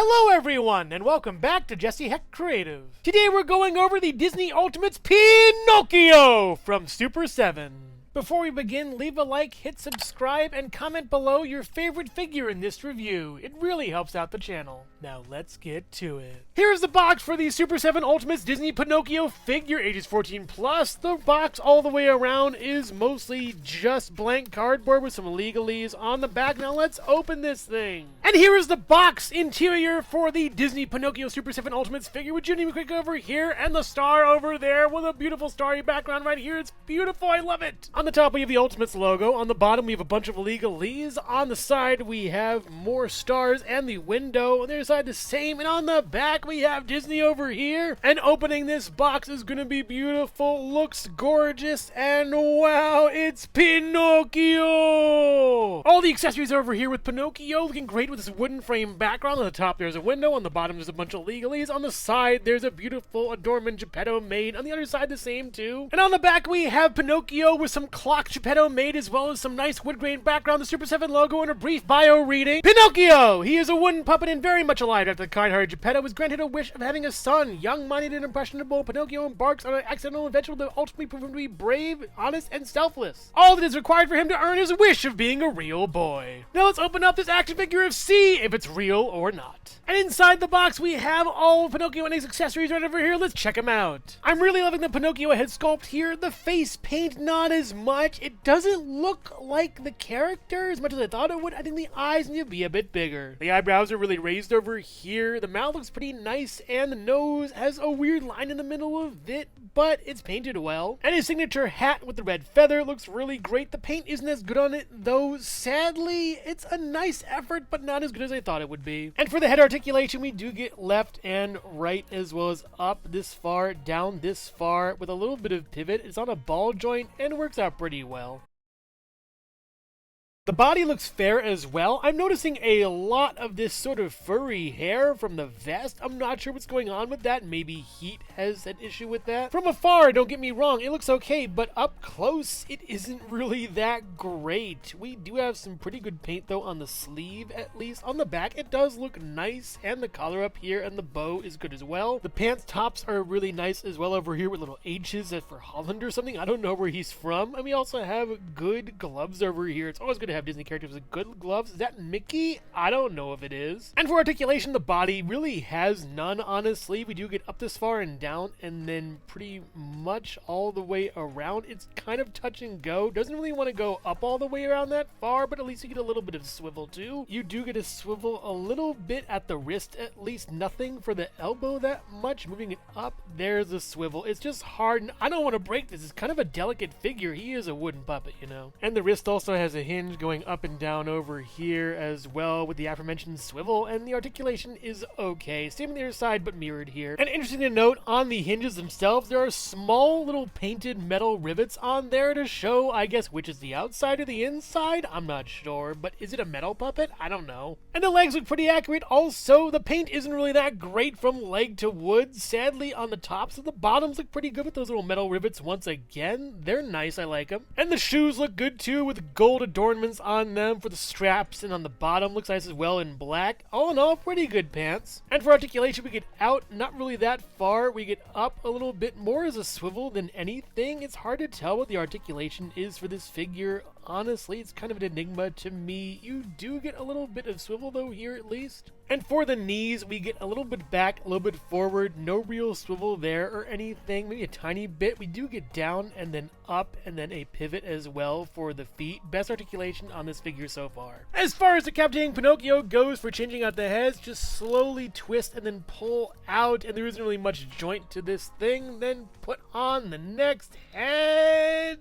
Hello everyone, and welcome back to Jesse Hecht Creative. Today we're going over the Disney Ultimates Pinocchio from Super7. Before we begin, leave a like, hit subscribe, and comment below your favorite figure in this review. It really helps out the channel. Now let's get to it. Here's the box for the Super7 Ultimates Disney Pinocchio figure, ages 14 plus. The box all the way around is mostly just blank cardboard with some legalese on the back. Now let's open this thing. And here is the box interior for the Disney Pinocchio Super7 Ultimates figure with Jiminy quick over here and the star over there with a beautiful starry background right here. It's beautiful, I love it. On the top we have the Ultimates logo. On the bottom we have a bunch of legalese. On the side we have more stars and the window. On the other side the same. And on the back we have Disney over here. And opening this box is going to be beautiful. Looks gorgeous. And wow, it's Pinocchio! All the accessories are over here with Pinocchio looking great with this wooden frame background. On the top there's a window. On the bottom there's a bunch of legalese. On the side there's a beautiful adornment Geppetto made. On the other side the same too. And on the back we have Pinocchio with some clock Geppetto made, as well as some nice wood grain background, the Super7 logo, and a brief bio reading. Pinocchio! He is a wooden puppet and very much alive after the kind-hearted Geppetto was granted a wish of having a son. Young-minded and impressionable, Pinocchio embarks on an accidental adventure that will ultimately prove him to be brave, honest, and selfless. All that is required for him to earn his wish of being a real boy. Now let's open up this action figure and see if it's real or not. And inside the box we have all of Pinocchio and his accessories right over here. Let's check them out. I'm really loving the Pinocchio head sculpt here. The face paint, not as much. It doesn't look like the character as much as I thought it would. I think the eyes need to be a bit bigger. The eyebrows are really raised over here. The mouth looks pretty nice, and the nose has a weird line in the middle of it, but it's painted well. And his signature hat with the red feather looks really great. The paint isn't as good on it, though. Sadly, it's a nice effort, but not as good as I thought it would be. And for the head articulation, we do get left and right, as well as up this far, down this far, with a little bit of pivot. It's on a ball joint and works out pretty well. The body looks fair as well. I'm noticing a lot of this sort of furry hair from the vest. I'm not sure what's going on with that. Maybe heat has an issue with that. From afar, don't get me wrong, it looks okay, but up close, it isn't really that great. We do have some pretty good paint, though, on the sleeve, at least. On the back, it does look nice, and the collar up here and the bow is good as well. The pants tops are really nice as well over here with little H's for Holland or something. I don't know where he's from. And we also have good gloves over here. It's always good to have Disney characters with good gloves. Is that Mickey? I don't know if it is. And for articulation, the body really has none, honestly. We do get up this far and down, and then pretty much all the way around. It's kind of touch and go. Doesn't really want to go up all the way around that far, but at least you get a little bit of swivel too. You do get a swivel a little bit at the wrist, at least. Nothing for the elbow that much. Moving it up, there's a swivel. It's just hard, and I don't want to break this. It's kind of a delicate figure. He is a wooden puppet, you know. And the wrist also has a hinge going up and down over here as well with the aforementioned swivel, and the articulation is okay. Same on the other side, but mirrored here. And interesting to note, on the hinges themselves, there are small little painted metal rivets on there to show, I guess, which is the outside or the inside. I'm not sure, but is it a metal puppet? I don't know. And the legs look pretty accurate also. The paint isn't really that great from leg to wood. Sadly, on the tops and the bottoms look pretty good with those little metal rivets once again. They're nice, I like them. And the shoes look good too with gold adornments on them for the straps, and on the bottom looks nice as well in black. All in all, pretty good pants. And for articulation, we get out not really that far. We get up a little bit more as a swivel than anything. It's hard to tell what the articulation is for this figure. Honestly, it's kind of an enigma to me. You do get a little bit of swivel though here at least. And for the knees, we get a little bit back, a little bit forward. No real swivel there or anything. Maybe a tiny bit. We do get down and then up and then a pivot as well for the feet. Best articulation on this figure so far. As far as decapitating Pinocchio goes for changing out the heads, just slowly twist and then pull out. And there isn't really much joint to this thing. Then put on the next head.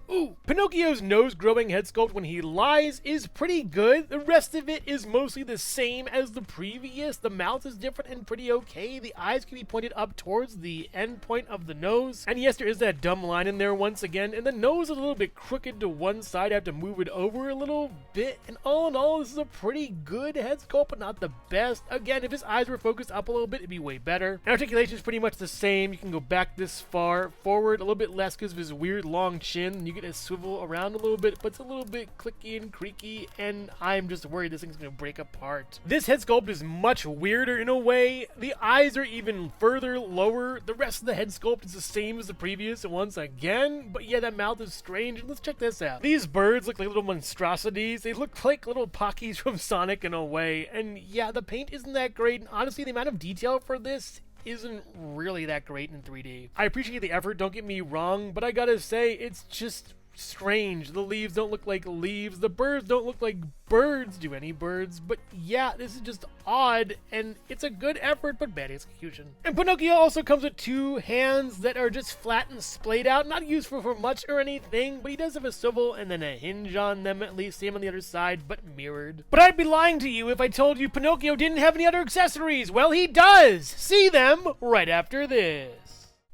Ooh, Pinocchio's nose-growing head sculpt when he lies is pretty good. The rest of it is mostly the same as the previous. The mouth is different and pretty okay. The eyes can be pointed up towards the end point of the nose. And yes, there is that dumb line in there once again. And the nose is a little bit crooked to one side. I have to move it over a little bit. And all in all, this is a pretty good head sculpt, but not the best. Again, if his eyes were focused up a little bit, it'd be way better. And articulation is pretty much the same. You can go back this far, forward a little bit less because of his weird long chin. You get to swivel around a little bit, but it's a little bit clicky and creaky, and I'm just worried this thing's going to break apart. This head sculpt is much weirder in a way. The eyes are even further lower. The rest of the head sculpt is the same as the previous once again, but yeah, that mouth is strange. Let's check this out. These birds look like little monstrosities. They look like little Pockies from Sonic in a way, and yeah, the paint isn't that great, and honestly, the amount of detail for this isn't really that great in 3D. I appreciate the effort, don't get me wrong, but I gotta say, it's just strange. The leaves don't look like leaves. The birds don't look like birds. Do any birds? But yeah, this is just odd, and it's a good effort, but bad execution. And Pinocchio also comes with two hands that are just flat and splayed out, not useful for much or anything, but he does have a swivel and then a hinge on them, at least. Same on the other side, but mirrored. But I'd be lying to you if I told you Pinocchio didn't have any other accessories. Well, he does! See them right after this.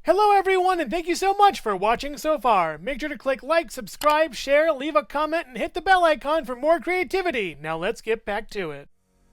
Hello everyone, and thank you so much for watching so far. Make sure to click like, subscribe, share, leave a comment, and hit the bell icon for more creativity. Now let's get back to it.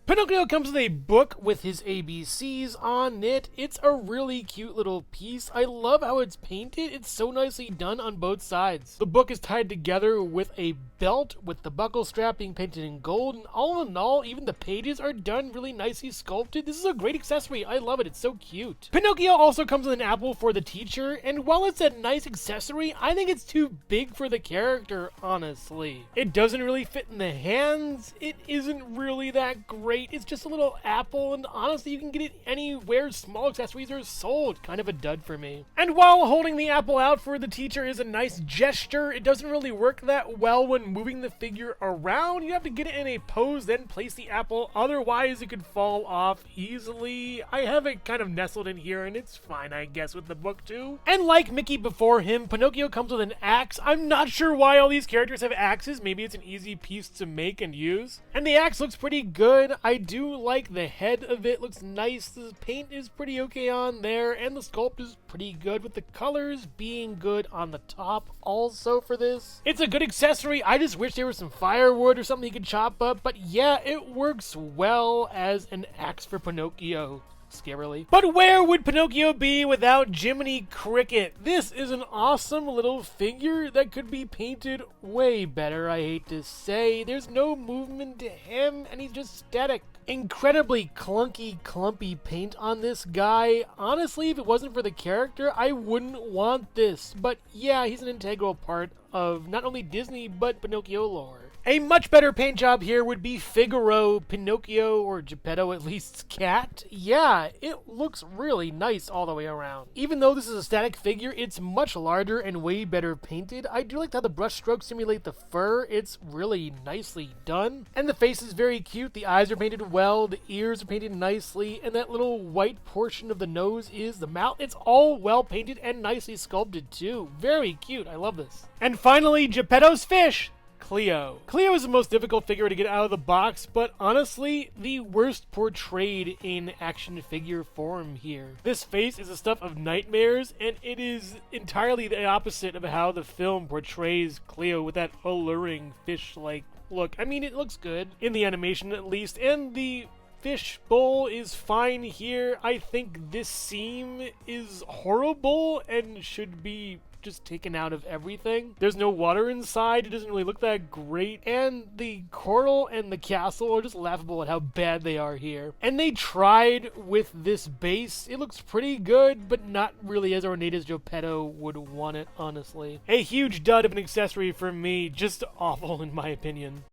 Pinocchio comes with a book with his ABCs on it. It's a really cute little piece. I love how it's painted. It's so nicely done on both sides. The book is tied together with a belt with the buckle strap being painted in gold, and all in all, even the pages are done really nicely sculpted. This is a great accessory. I love it. It's so cute. Pinocchio also comes with an apple for the teacher, and while it's a nice accessory, I think it's too big for the character, honestly. It doesn't really fit in the hands. It isn't really that great. It's just a little apple, and honestly, you can get it anywhere small accessories are sold. Kind of a dud for me. And while holding the apple out for the teacher is a nice gesture, it doesn't really work that well when moving the figure around. You have to get it in a pose, then place the apple. Otherwise, it could fall off easily. I have it kind of nestled in here, and it's fine, I guess, with the book too. And like Mickey before him, Pinocchio comes with an axe. I'm not sure why all these characters have axes. Maybe it's an easy piece to make and use. And the axe looks pretty good. I do like the head of it. Looks nice. The paint is pretty okay on there, and the sculpt is pretty good, with the colors being good on the top also for this. It's a good accessory. I just wish there was some firewood or something he could chop up, but yeah, it works well as an axe for Pinocchio. Scarily. But where would Pinocchio be without Jiminy Cricket? This is an awesome little figure that could be painted way better, I hate to say. There's no movement to him, and he's just static. Incredibly clunky, clumpy paint on this guy. Honestly, if it wasn't for the character, I wouldn't want this. But yeah, he's an integral part of not only Disney, but Pinocchio lore. A much better paint job here would be Figaro, Pinocchio, or Geppetto at least's cat. Yeah, it looks really nice all the way around. Even though this is a static figure, it's much larger and way better painted. I do like how the brush strokes simulate the fur. It's really nicely done. And the face is very cute. The eyes are painted well, the ears are painted nicely, and that little white portion of the nose is the mouth. It's all well painted and nicely sculpted too. Very cute. I love this. And finally, Geppetto's fish, Cleo. Cleo is the most difficult figure to get out of the box, but honestly, the worst portrayed in action figure form here. This face is the stuff of nightmares, and it is entirely the opposite of how the film portrays Cleo with that alluring fish-like look. I mean, it looks good, in the animation at least, and the fish bowl is fine here. I think this seam is horrible and should be just taken out of everything. There's no water inside. It doesn't really look that great. And the coral and the castle are just laughable at how bad they are here. And they tried with this base. It looks pretty good, but not really as ornate as Geppetto would want it, honestly. A huge dud of an accessory for me. Just awful in my opinion.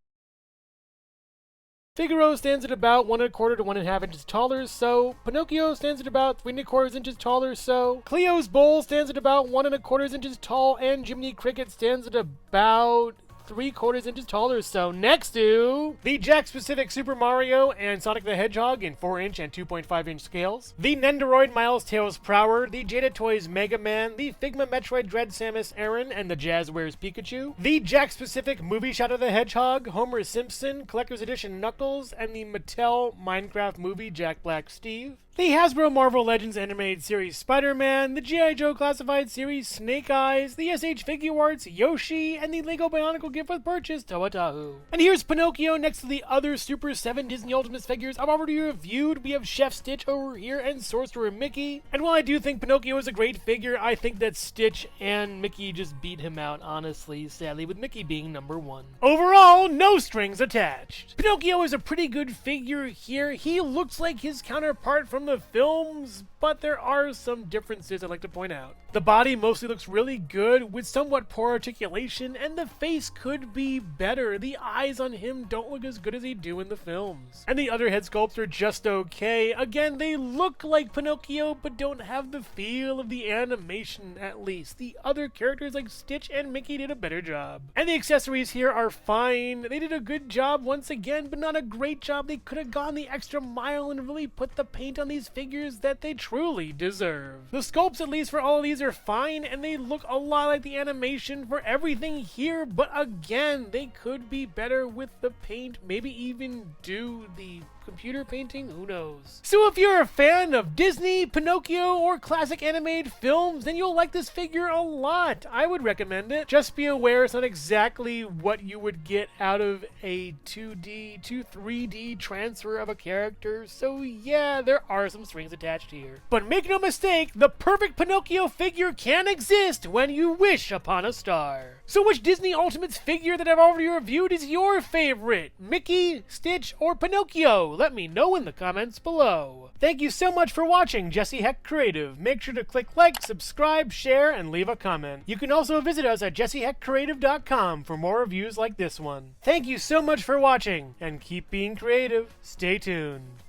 Figaro stands at about 1 1/4 to 1 1/2 inches taller or so. Pinocchio stands at about 3 3/4 inches taller or so. Cleo's bowl stands at about 1 1/4 inches tall, and Jiminy Cricket stands at about 3/4 inches taller or so. Next to the Jakks-Pacific Super Mario and Sonic the Hedgehog in 4-inch and 2.5-inch scales. The Nendoroid Miles Tails Prower, the Jada Toys Mega Man, the Figma Metroid Dread Samus Aran, and the Jazzwares Pikachu. The Jakks-Pacific Movie Shadow the Hedgehog, Homer Simpson, Collector's Edition Knuckles, and the Mattel Minecraft Movie Jack Black Steve. The Hasbro Marvel Legends Animated Series Spider-Man, the G.I. Joe Classified Series Snake Eyes, the SH Figuarts Yoshi, and the LEGO Bionicle gift with purchase, Toa-Tahu. And here's Pinocchio next to the other Super 7 Disney Ultimates figures I've already reviewed. We have Chef Stitch over here and Sorcerer Mickey. And while I do think Pinocchio is a great figure, I think that Stitch and Mickey just beat him out, honestly, sadly, with Mickey being number 1. Overall, no strings attached. Pinocchio is a pretty good figure here. He looks like his counterpart from the films, but there are some differences I'd like to point out. The body mostly looks really good, with somewhat poor articulation, and the face could be better. The eyes on him don't look as good as they do in the films. And the other head sculpts are just okay. Again, they look like Pinocchio, but don't have the feel of the animation, at least. The other characters like Stitch and Mickey did a better job. And the accessories here are fine. They did a good job once again, but not a great job. They could have gone the extra mile and really put the paint on these figures that they truly deserve. The sculpts, at least for all of these, are fine, and they look a lot like the animation for everything here, but again, they could be better with the paint, maybe even do the computer painting, who knows. So if you're a fan of Disney, Pinocchio, or classic animated films, then you'll like this figure a lot. I would recommend it. Just be aware it's not exactly what you would get out of a 2D to 3D transfer of a character, so yeah, there are some strings attached here. But make no mistake, the perfect Pinocchio figure can exist when you wish upon a star. So which Disney Ultimates figure that I've already reviewed is your favorite? Mickey, Stitch, or Pinocchio? Let me know in the comments below. Thank you so much for watching Jesse Hecht Creative. Make sure to click like, subscribe, share, and leave a comment. You can also visit us at jessehechtcreative.com for more reviews like this one. Thank you so much for watching, and keep being creative. Stay tuned.